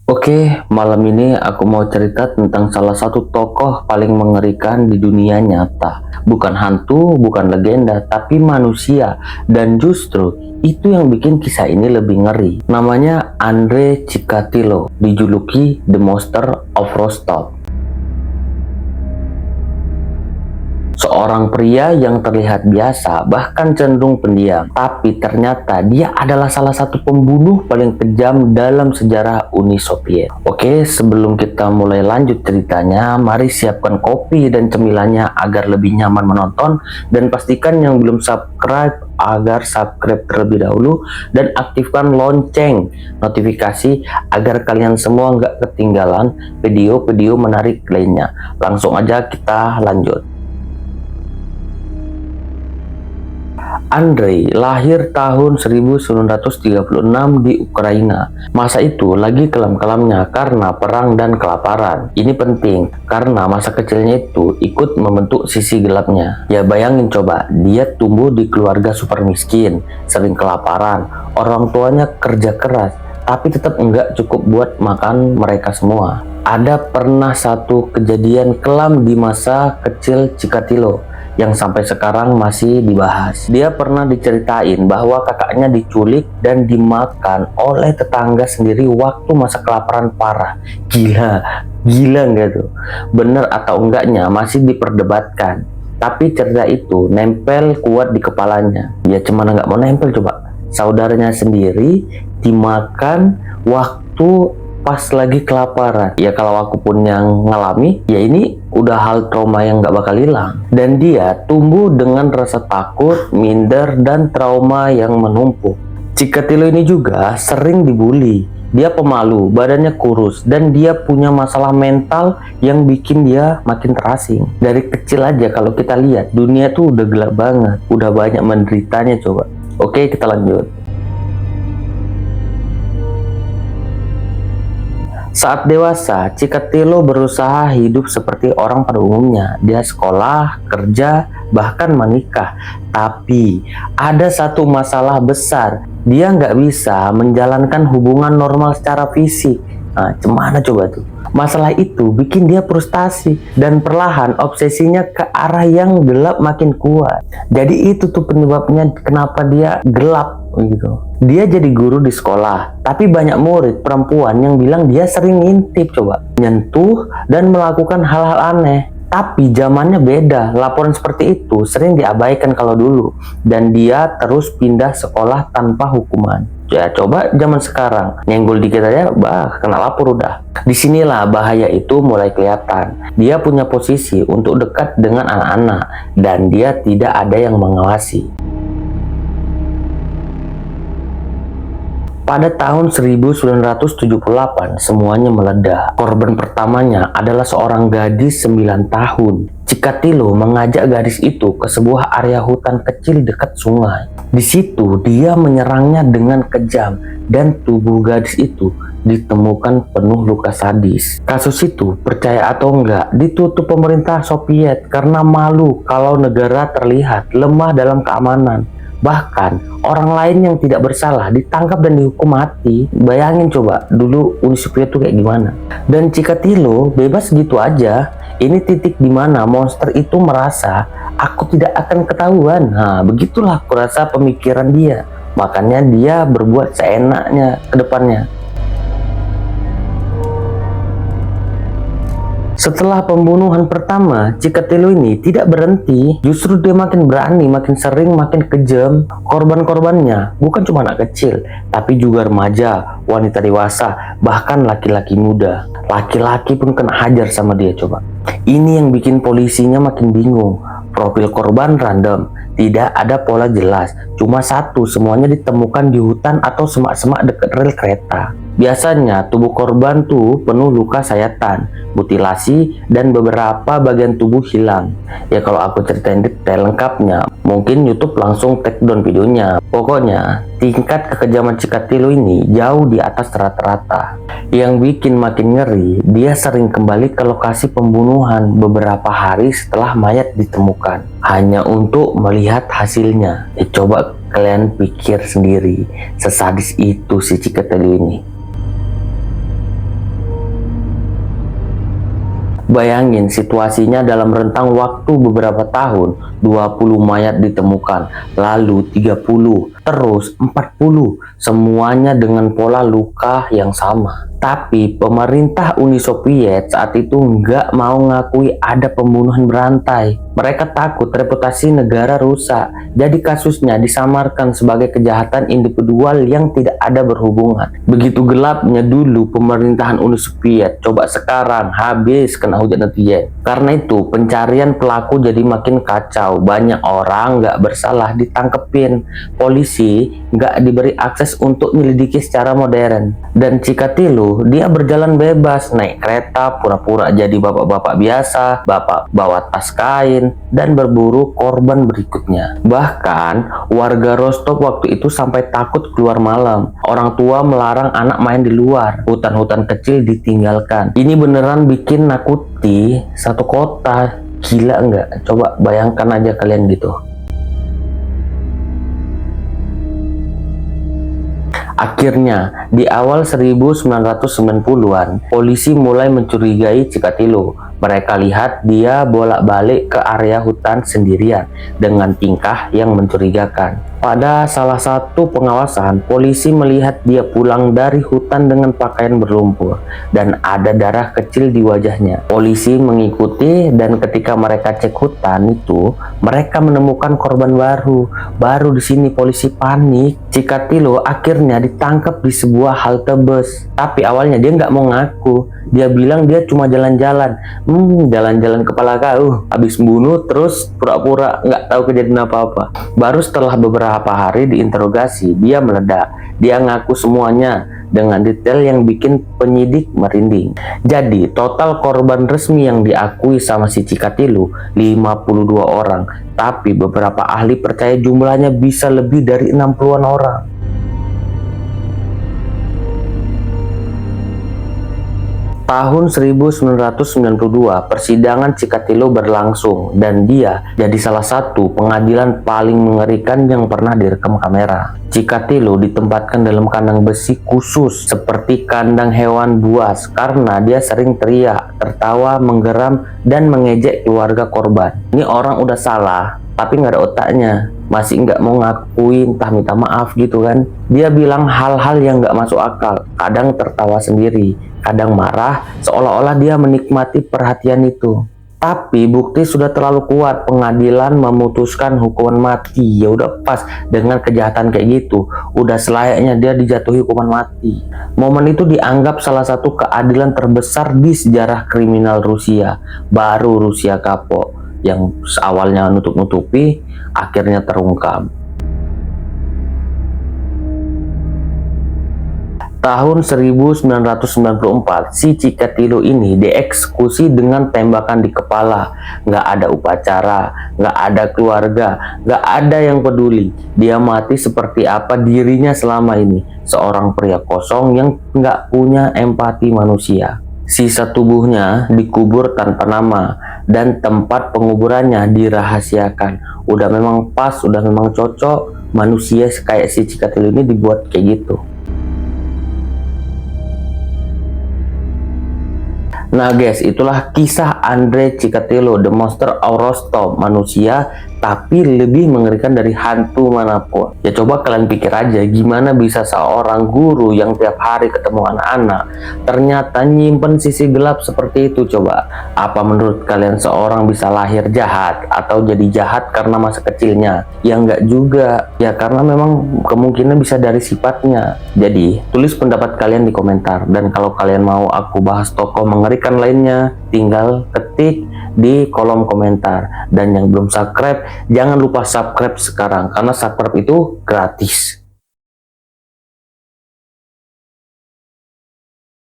Oke, malam ini aku mau cerita tentang salah satu tokoh paling mengerikan di dunia nyata. Bukan hantu, bukan legenda, tapi manusia. Dan justru itu yang bikin kisah ini lebih ngeri. Namanya Andre Chikatilo, dijuluki The Monster of Rostov. Seorang pria yang terlihat biasa, bahkan cenderung pendiam, tapi ternyata dia adalah salah satu pembunuh paling kejam dalam sejarah Uni Soviet. Oke, sebelum kita mulai lanjut ceritanya, mari siapkan kopi dan cemilannya agar lebih nyaman menonton, dan pastikan yang belum subscribe agar subscribe terlebih dahulu dan aktifkan lonceng notifikasi agar kalian semua nggak ketinggalan video-video menarik lainnya. Langsung aja kita lanjut. Andrei lahir tahun 1936 di Ukraina. Masa itu lagi kelam-kelamnya karena perang dan kelaparan. Ini penting karena masa kecilnya itu ikut membentuk sisi gelapnya. Ya bayangin coba, dia tumbuh di keluarga super miskin, sering kelaparan, orang tuanya kerja keras, tapi tetap enggak cukup buat makan mereka semua. Ada pernah satu kejadian kelam di masa kecil Chikatilo yang sampai sekarang masih dibahas. Dia pernah diceritain bahwa kakaknya diculik dan dimakan oleh tetangga sendiri waktu masa kelaparan parah. Gila nggak tuh? Bener atau enggaknya masih diperdebatkan. Tapi cerita itu nempel kuat di kepalanya. Ya cuman nggak mau nempel coba. Saudaranya sendiri dimakan waktu pas lagi kelaparan. Ya kalau aku pun yang ngalami, ya ini udah hal trauma yang gak bakal hilang. Dan dia tumbuh dengan rasa takut, minder, dan trauma yang menumpuk. Chikatilo ini juga sering dibully. Dia pemalu, badannya kurus, dan dia punya masalah mental yang bikin dia makin terasing. Dari kecil aja kalau kita lihat, dunia tuh udah gelap banget, udah banyak menderitanya coba. Oke, kita lanjut. Saat dewasa, Chikatilo berusaha hidup seperti orang pada umumnya. Dia sekolah, kerja, bahkan menikah. Tapi ada satu masalah besar. Dia nggak bisa menjalankan hubungan normal secara fisik. Nah, gimana coba tuh? Masalah itu bikin dia frustasi dan perlahan obsesinya ke arah yang gelap makin kuat. Jadi itu tuh penyebabnya kenapa dia gelap gitu. Dia jadi guru di sekolah, tapi banyak murid perempuan yang bilang dia sering ngintip coba, nyentuh dan melakukan hal-hal aneh. Tapi zamannya beda, laporan seperti itu sering diabaikan kalau dulu, dan dia terus pindah sekolah tanpa hukuman. Ya coba zaman sekarang, nyenggol dikit aja, kena lapor udah. Disinilah bahaya itu mulai kelihatan. Dia punya posisi untuk dekat dengan anak-anak, dan dia tidak ada yang mengawasi. Pada tahun 1978, semuanya meledak. Korban pertamanya adalah seorang gadis 9 tahun. Chikatilo mengajak gadis itu ke sebuah area hutan kecil dekat sungai. Di situ, dia menyerangnya dengan kejam dan tubuh gadis itu ditemukan penuh luka sadis. Kasus itu, percaya atau enggak, ditutup pemerintah Soviet karena malu kalau negara terlihat lemah dalam keamanan. Bahkan orang lain yang tidak bersalah ditangkap dan dihukum mati. Bayangin coba dulu Uni Soviet itu kayak gimana. Dan Chikatilo bebas gitu aja. Ini titik dimana monster itu merasa aku tidak akan ketahuan. Nah begitulah aku rasa pemikiran dia. Makanya dia berbuat seenaknya ke depannya. Setelah pembunuhan pertama, Chikatilo ini tidak berhenti. Justru dia makin berani, makin sering, makin kejam. Korban-korbannya bukan cuma anak kecil, tapi juga remaja, wanita dewasa, bahkan laki-laki muda. Laki-laki pun kena hajar sama dia coba. Ini yang bikin polisinya makin bingung. Profil korban random, tidak ada pola jelas. Cuma satu, semuanya ditemukan di hutan atau semak-semak dekat rel kereta. Biasanya tubuh korban tuh penuh luka sayatan, mutilasi, dan beberapa bagian tubuh hilang. Ya kalau aku ceritain detail lengkapnya, mungkin YouTube langsung take down videonya. Pokoknya tingkat kekejaman Chikatilo ini jauh di atas rata-rata. Yang bikin makin ngeri, dia sering kembali ke lokasi pembunuhan beberapa hari setelah mayat ditemukan, hanya untuk melihat hasilnya. Coba kalian pikir sendiri, sesadis itu si Chikatilo ini. Bayangin situasinya dalam rentang waktu beberapa tahun, 20 mayat ditemukan, lalu 30, terus 40, semuanya dengan pola luka yang sama. Tapi pemerintah Uni Soviet saat itu nggak mau ngakui ada pembunuhan berantai. Mereka takut reputasi negara rusak, jadi kasusnya disamarkan sebagai kejahatan individual yang tidak ada berhubungan. Begitu gelapnya dulu pemerintahan Uni Soviet, coba sekarang habis kena hujat netizen. Karena itu pencarian pelaku jadi makin kacau, banyak orang nggak bersalah ditangkepin, polisi nggak diberi akses untuk menyelidiki secara modern. Dan Chikatilo, dia berjalan bebas, naik kereta, pura-pura jadi bapak-bapak biasa, bapak bawa tas kain, dan berburu korban berikutnya. Bahkan, warga Rostov waktu itu sampai takut keluar malam. Orang tua melarang anak main di luar, hutan-hutan kecil ditinggalkan. Ini beneran bikin nakuti satu kota. Gila nggak? Coba bayangkan aja kalian gitu. Akhirnya, di awal 1990-an, polisi mulai mencurigai Chikatilo. Mereka lihat dia bolak-balik ke area hutan sendirian dengan tingkah yang mencurigakan. Pada salah satu pengawasan, polisi melihat dia pulang dari hutan dengan pakaian berlumpur dan ada darah kecil di wajahnya. Polisi mengikuti dan ketika mereka cek hutan itu, mereka menemukan korban baru. Baru di sini polisi panik. Chikatilo akhirnya ditangkap di sebuah halte bus. Tapi awalnya dia nggak mau ngaku. Dia bilang dia cuma jalan-jalan. Jalan-jalan kepala kau. Habis bunuh terus pura-pura nggak tahu kejadian apa-apa. Baru setelah beberapa hari diinterogasi, dia meledak. Dia ngaku semuanya dengan detail yang bikin penyidik merinding. Jadi total korban resmi yang diakui sama si Chikatilo 52 orang. Tapi beberapa ahli percaya jumlahnya bisa lebih dari 60-an orang. Tahun 1992, persidangan Chikatilo berlangsung dan dia jadi salah satu pengadilan paling mengerikan yang pernah direkam kamera. Chikatilo ditempatkan dalam kandang besi khusus seperti kandang hewan buas karena dia sering teriak, tertawa, menggeram, dan mengejek keluarga korban. Ini orang udah salah, tapi nggak ada otaknya. Masih nggak mau ngakuin, entah minta maaf gitu kan. Dia bilang hal-hal yang nggak masuk akal, kadang tertawa sendiri, kadang marah, seolah-olah dia menikmati perhatian itu. Tapi bukti sudah terlalu kuat, pengadilan memutuskan hukuman mati. Ya udah pas, dengan kejahatan kayak gitu, udah selayaknya dia dijatuhi hukuman mati. Momen itu dianggap salah satu keadilan terbesar di sejarah kriminal Rusia. Baru Rusia kapok, yang awalnya nutup-nutupi, akhirnya terungkap. Tahun 1994, si Chikatilo ini dieksekusi dengan tembakan di kepala. Nggak ada upacara, nggak ada keluarga, nggak ada yang peduli. Dia mati seperti apa dirinya selama ini, seorang pria kosong yang nggak punya empati manusia. Sisa tubuhnya dikubur tanpa nama dan tempat penguburannya dirahasiakan. Udah memang pas, udah memang cocok manusia kayak si Chikatilo ini dibuat kayak gitu. Nah guys, itulah kisah Andrei Chikatilo, the monster of Rostov, manusia tapi lebih mengerikan dari hantu manapun. Ya coba kalian pikir aja, gimana bisa seorang guru yang tiap hari ketemu anak-anak ternyata nyimpen sisi gelap seperti itu. Coba, apa menurut kalian seorang bisa lahir jahat atau jadi jahat karena masa kecilnya? Ya enggak juga, ya karena memang kemungkinan bisa dari sifatnya. Jadi tulis pendapat kalian di komentar, dan kalau kalian mau aku bahas tokoh mengerikan lainnya, tinggal ketik di kolom komentar. Dan yang belum subscribe, jangan lupa subscribe sekarang karena subscribe itu gratis.